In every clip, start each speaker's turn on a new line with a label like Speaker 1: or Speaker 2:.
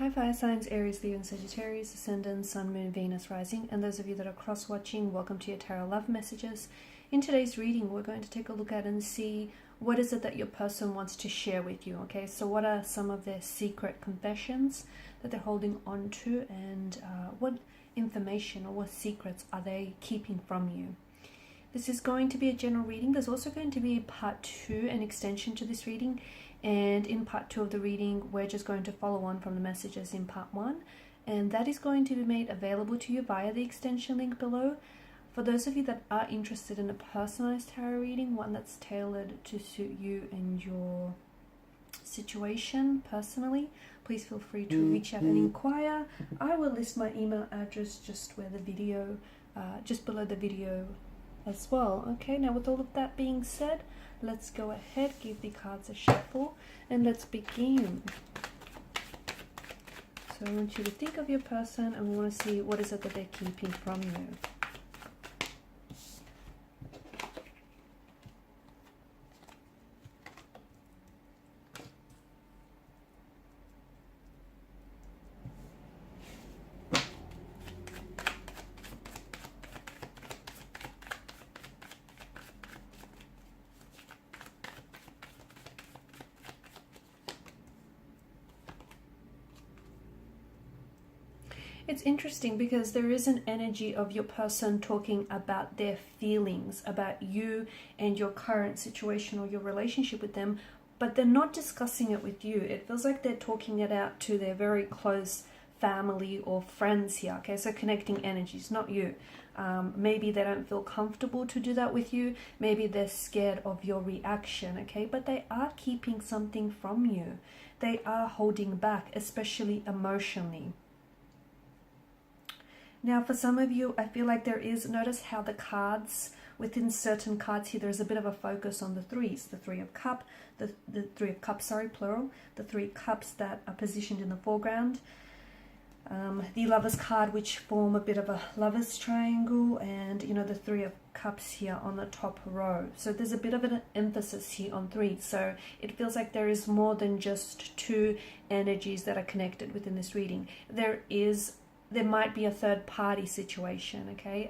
Speaker 1: Hi fire signs, Aries, Leo and Sagittarius, Ascendant, Sun, Moon, Venus, Rising, and those of you that are cross-watching, welcome to your Tarot Love Messages. In today's reading, we're going to take a look at and see what is it that your person wants to share with you, okay? So what are some of their secret confessions that they're holding on to, and what information or what secrets are they keeping from you? This is going to be a general reading. There's also going to be part 2, an extension to this reading. And in part 2 of the reading, we're just going to follow on from the messages in part 1. And that is going to be made available to you via the extension link below. For those of you that are interested in a personalized tarot reading, one that's tailored to suit you and your situation personally, please feel free to reach out and inquire. I will list my email address just where the video, just below the video as well. Okay, now with all of that being said, let's go ahead, give the cards a shuffle, and let's begin. So I want you to think of your person, and we want to see what is it that they're keeping from you. It's interesting because there is an energy of your person talking about their feelings, about you and your current situation or your relationship with them, but they're not discussing it with you. It feels like they're talking it out to their very close family or friends here, okay? So connecting energies, not you. Maybe they don't feel comfortable to do that with you. Maybe they're scared of your reaction, okay? But they are keeping something from you. They are holding back, especially emotionally. Now, for some of you, I feel like there is, notice how the cards, within certain cards here, there's a bit of a focus on the threes. The Three of Cups, the Three of Cups, sorry, plural. The Three Cups that are positioned in the foreground. The Lovers card, which form a bit of a Lovers triangle. And, you know, the Three of Cups here on the top row. So there's a bit of an emphasis here on three. So it feels like there is more than just two energies that are connected within this reading. There might be a third party situation, okay?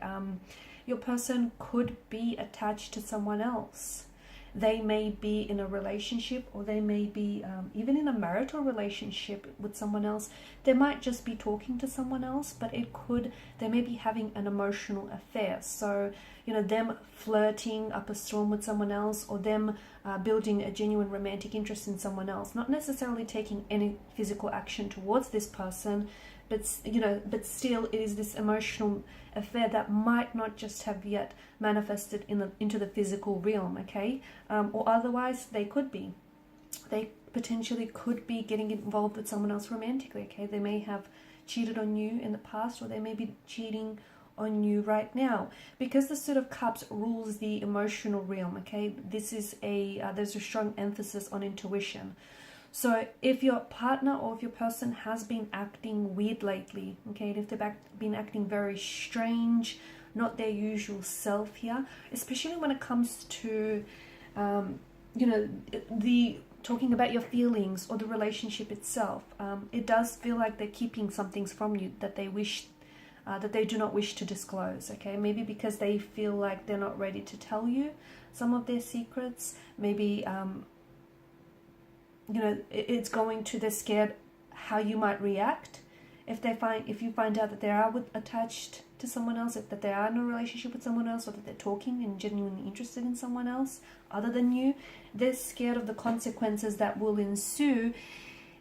Speaker 1: Your person could be attached to someone else. They may be in a relationship, or they may be even in a marital relationship with someone else. They might just be talking to someone else, but they may be having an emotional affair. So, you know, them flirting up a storm with someone else, or them building a genuine romantic interest in someone else. Not necessarily taking any physical action towards this person, but, you know, but still it is this emotional affair that might not just have yet manifested into the physical realm, okay? Or otherwise they could be. They potentially could be getting involved with someone else romantically, okay? They may have cheated on you in the past, or they may be cheating on you right now. Because the Suit of Cups rules the emotional realm, okay? This is there's a strong emphasis on intuition. So if your partner or if your person has been acting weird lately, okay, if they've been acting very strange, not their usual self here, especially when it comes to, you know, the talking about your feelings or the relationship itself, it does feel like they're keeping some things from you that they do not wish to disclose, okay? Maybe because they feel like they're not ready to tell you some of their secrets. Maybe you know, it's going to, they're scared how you might react if you find out that they are attached to someone else, that they are in a relationship with someone else, or that they're talking and genuinely interested in someone else other than you. They're scared of the consequences that will ensue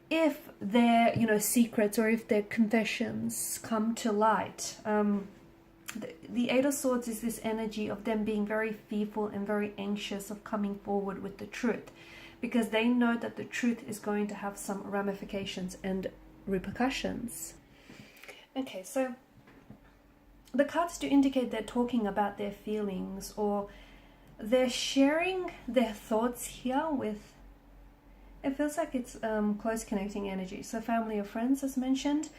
Speaker 1: if their, you know, secrets or if their confessions come to light. The Eight of Swords is this energy of them being very fearful and very anxious of coming forward with the truth, because they know that the truth is going to have some ramifications and repercussions. Okay, so the cards do indicate they're talking about their feelings, or they're sharing their thoughts here with, it feels like it's close connecting energy. So family or friends, as mentioned,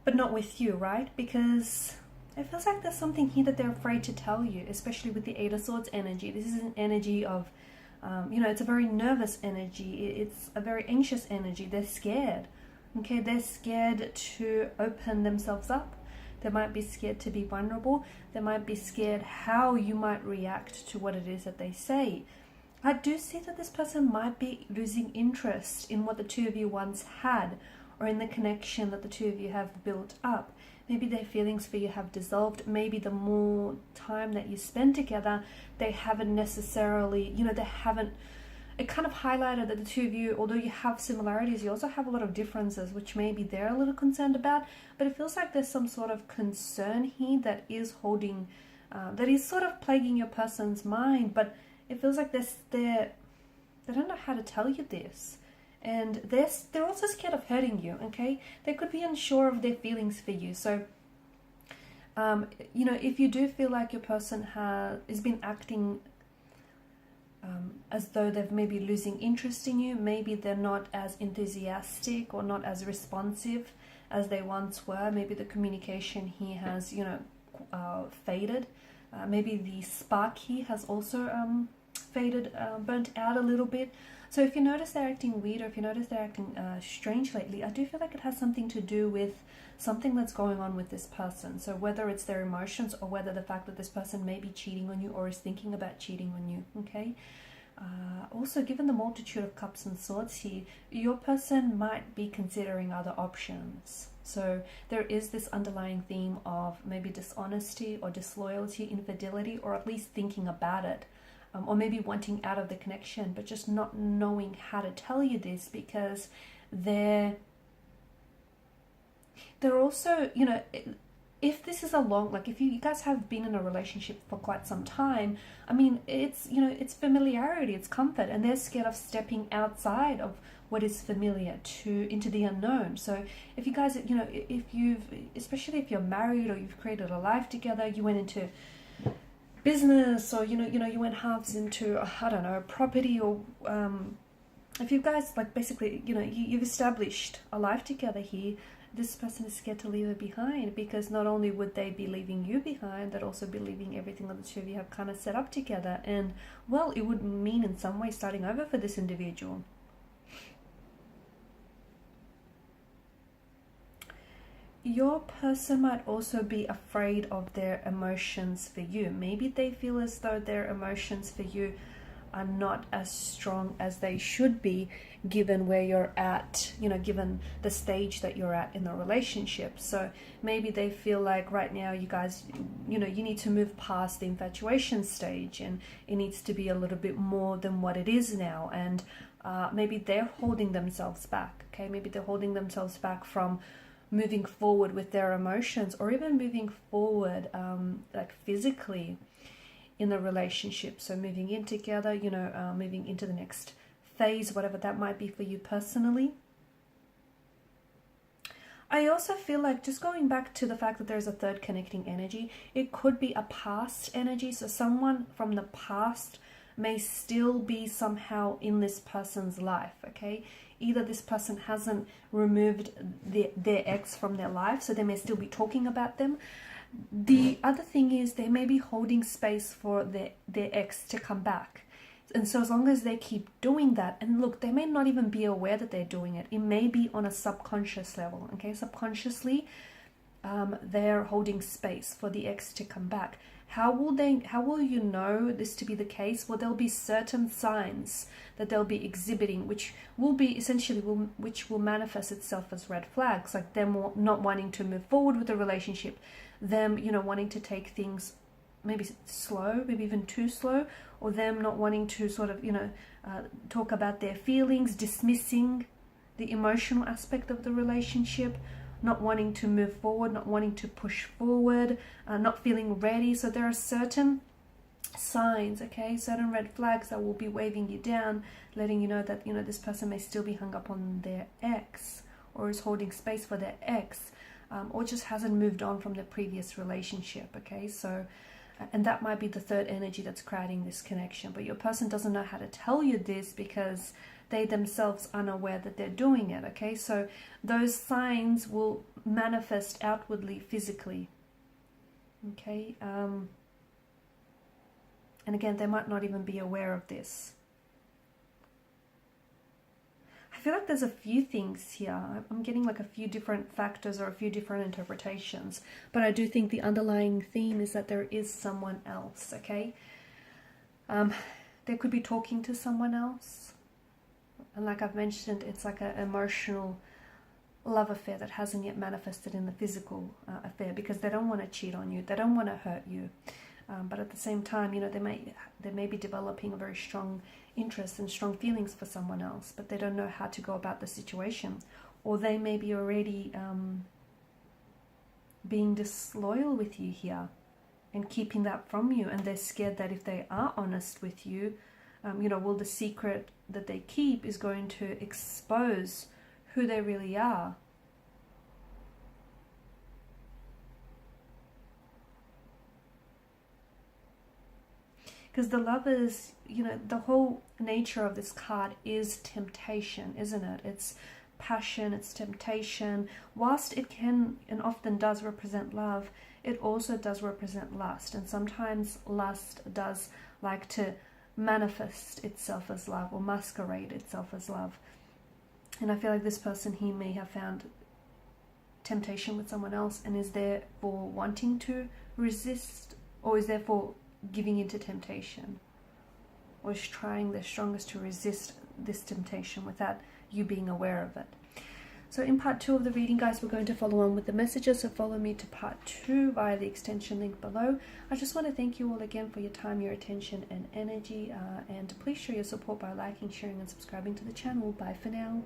Speaker 1: but not with you, right? Because it feels like there's something here that they're afraid to tell you, especially with the Eight of Swords energy. This is an energy of you know, it's a very nervous energy. It's a very anxious energy. They're scared. Okay, they're scared to open themselves up. They might be scared to be vulnerable. They might be scared how you might react to what it is that they say. I do see that this person might be losing interest in what the two of you once had, or in the connection that the two of you have built up. Maybe their feelings for you have dissolved. Maybe the more time that you spend together, they haven't necessarily, they haven't, it kind of highlighted that the two of you, although you have similarities, you also have a lot of differences, which maybe they're a little concerned about. But it feels like there's some sort of concern here that is holding, that is sort of plaguing your person's mind. But it feels like they don't know how to tell you this. And they're also scared of hurting you, okay? They could be unsure of their feelings for you. So, if you do feel like your person has been acting as though they're maybe losing interest in you, maybe they're not as enthusiastic or not as responsive as they once were. Maybe the communication here has, faded. Maybe the spark here has also faded, burnt out a little bit. So if you notice they're acting weird, or if you notice they're acting strange lately, I do feel like it has something to do with something that's going on with this person. So whether it's their emotions, or whether the fact that this person may be cheating on you or is thinking about cheating on you, okay? Also, given the multitude of cups and swords here, your person might be considering other options. So there is this underlying theme of maybe dishonesty or disloyalty, infidelity, or at least thinking about it. Or maybe wanting out of the connection, but just not knowing how to tell you this, because they're also, if this is a long, like if you guys have been in a relationship for quite some time, I mean, it's familiarity, it's comfort, and they're scared of stepping outside of what is familiar into the unknown. So if you guys, especially if you're married or you've created a life together, you went into business, or you went halves into, I don't know, property, or if you guys, like, basically, you've established a life together here, this person is scared to leave it behind, because not only would they be leaving you behind, they'd also be leaving everything that the two of you have kind of set up together. And, well, it would mean in some way starting over for this individual. Your person might also be afraid of their emotions for you. Maybe they feel as though their emotions for you are not as strong as they should be, given where you're at, given the stage that you're at in the relationship. So maybe they feel like right now you guys, you need to move past the infatuation stage, and it needs to be a little bit more than what it is now. And maybe they're holding themselves back, okay? Maybe they're holding themselves back from moving forward with their emotions, or even moving forward like physically in the relationship. So moving in together, moving into the next phase, whatever that might be for you personally. I also feel like, just going back to the fact that there's a third connecting energy, it could be a past energy. So someone from the past may still be somehow in this person's life, okay? Either this person hasn't removed their ex from their life, so they may still be talking about them. The other thing is, they may be holding space for their ex to come back. And so as long as they keep doing that, and look, they may not even be aware that they're doing it. It may be on a subconscious level, okay? Subconsciously, they're holding space for the ex to come back. How will you know this to be the case? Well, there'll be certain signs that they'll be exhibiting, which will be essentially, which will manifest itself as red flags, like them not wanting to move forward with the relationship, them, wanting to take things maybe slow, maybe even too slow, or them not wanting to sort of, talk about their feelings, dismissing the emotional aspect of the relationship, not wanting to move forward, not wanting to push forward, not feeling ready. So there are certain signs, okay, certain red flags that will be waving you down, letting you know that, this person may still be hung up on their ex, or is holding space for their ex, or just hasn't moved on from the previous relationship, okay? So, and that might be the third energy that's creating this connection, but your person doesn't know how to tell you this because they themselves are unaware that they're doing it, okay? So those signs will manifest outwardly, physically, okay? And again, they might not even be aware of this. I I feel like there's a few things here. I'm getting like a few different factors or a few different interpretations, but I do think the underlying theme is that there is someone else, okay? They could be talking to someone else. And like I've mentioned, it's like an emotional love affair that hasn't yet manifested in the physical affair, because they don't want to cheat on you. They don't want to hurt you. But at the same time, you know, they may be developing a very strong interest and strong feelings for someone else, but they don't know how to go about the situation. Or they may be already being disloyal with you here and keeping that from you. And they're scared that if they are honest with you, you know, well, the secret that they keep is going to expose who they really are. Because the Lovers, you know, the whole nature of this card is temptation, isn't it? It's passion, it's temptation. Whilst it can and often does represent love, it also does represent lust. And sometimes lust does like to manifest itself as love or masquerade itself as love. And I feel like this person here may have found temptation with someone else and is therefore wanting to resist, or is therefore giving into temptation, or is trying their strongest to resist this temptation without you being aware of it. So in part 2 of the reading, guys, we're going to follow on with the messages, so follow me to part 2 via the extension link below. I just want to thank you all again for your time, your attention and energy, and please show your support by liking, sharing and subscribing to the channel. Bye for now.